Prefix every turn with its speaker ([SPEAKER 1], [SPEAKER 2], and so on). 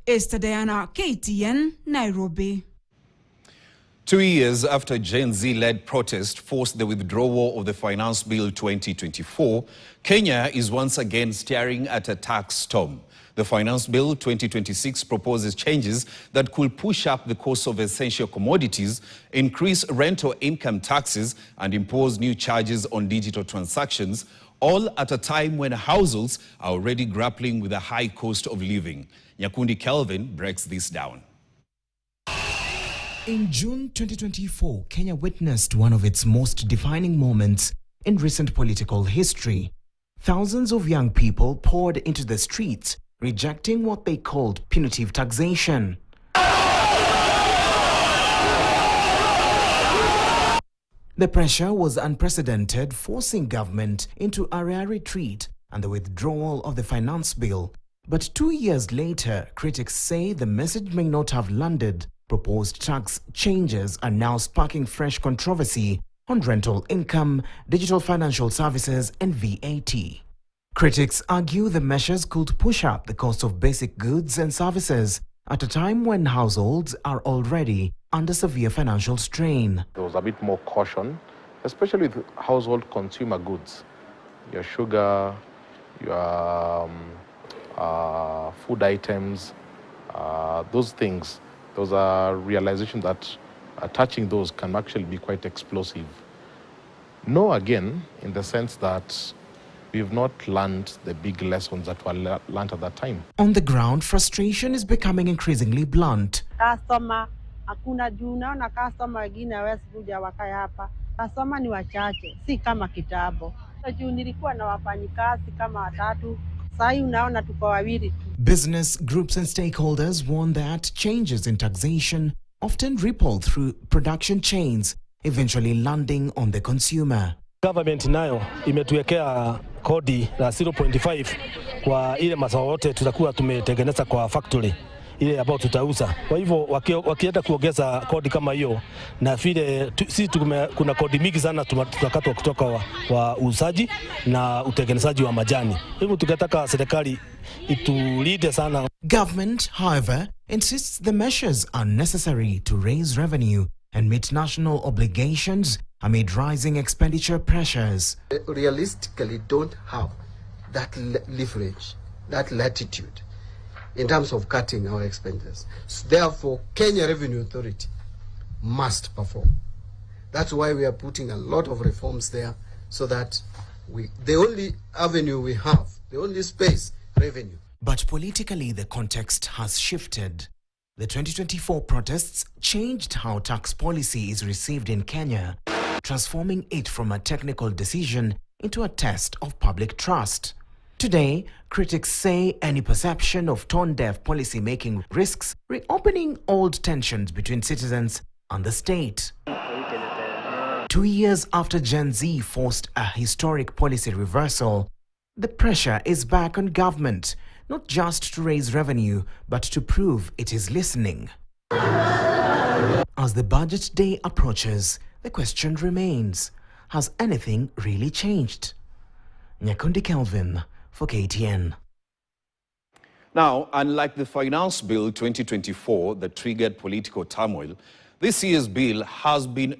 [SPEAKER 1] Esther Diana, KTN, Nairobi.
[SPEAKER 2] 2 years after Gen Z-led protest forced the withdrawal of the Finance Bill 2024, Kenya is once again staring at a tax storm. The Finance Bill 2026 proposes changes that could push up the cost of essential commodities, increase rental income taxes, and impose new charges on digital transactions, all at a time when households are already grappling with a high cost of living. Nyakundi Kelvin breaks this down.
[SPEAKER 3] In June 2024, Kenya witnessed one of its most defining moments in recent political history. Thousands of young people poured into the streets, rejecting what they called punitive taxation. The pressure was unprecedented, forcing government into a rare retreat and the withdrawal of the finance bill. But 2 years later, critics say the message may not have landed. Proposed tax changes are now sparking fresh controversy on rental income, digital financial services, and VAT. Critics argue the measures could push up the cost of basic goods and services at a time when households are already under severe financial strain.
[SPEAKER 4] There was a bit more caution, especially with household consumer goods. Your sugar, your food items, those things. Those are realization that touching those can actually be quite explosive. No, again, in the sense that we've not learned the big lessons that were learned at that time.
[SPEAKER 3] On the ground, frustration is becoming increasingly blunt.
[SPEAKER 5] Customer, hakuna juu naona customer wengine hawezi kuja wakae hapa. Customer ni wachache, si kama kitambo. Juu nilikuwa na wafanyikazi kama watatu.
[SPEAKER 3] Business groups and stakeholders warn that changes in taxation often ripple through production chains, eventually landing on the consumer.
[SPEAKER 6] Government nayo imetuwekea kodi la 0.5 kwa ile mazao yote tutakuwa tumetengeneza kwa factory ile ambayo tutauza. Kwa hivyo wakienda kuongeza kodi kama hiyo, na vile sisi kuna kodi mingi sana tutakatwa kutoka wa uuzaji na utengenezaji wa majani. Hivyo tukataka serikali itulinde sana.
[SPEAKER 3] Government, however, insists the measures are necessary to raise revenue and meet national obligations amid rising expenditure pressures.
[SPEAKER 7] Realistically don't have that leverage, that latitude in terms of cutting our expenses. So therefore, Kenya Revenue Authority must perform. That's why we are putting a lot of reforms there, so that the only avenue we have, the only space, revenue.
[SPEAKER 3] But politically, the context has shifted. The 2024 protests changed how tax policy is received in Kenya, transforming it from a technical decision into a test of public trust. Today, critics say any perception of tone-deaf policy-making risks reopening old tensions between citizens and the state. 2 years after Gen Z forced a historic policy reversal, the pressure is back on government, not just to raise revenue, but to prove it is listening. As the budget day approaches, the question remains, has anything really changed? Nyakundi Kelvin for KTN.
[SPEAKER 2] Now, unlike the Finance Bill 2024 that triggered political turmoil, this year's bill has been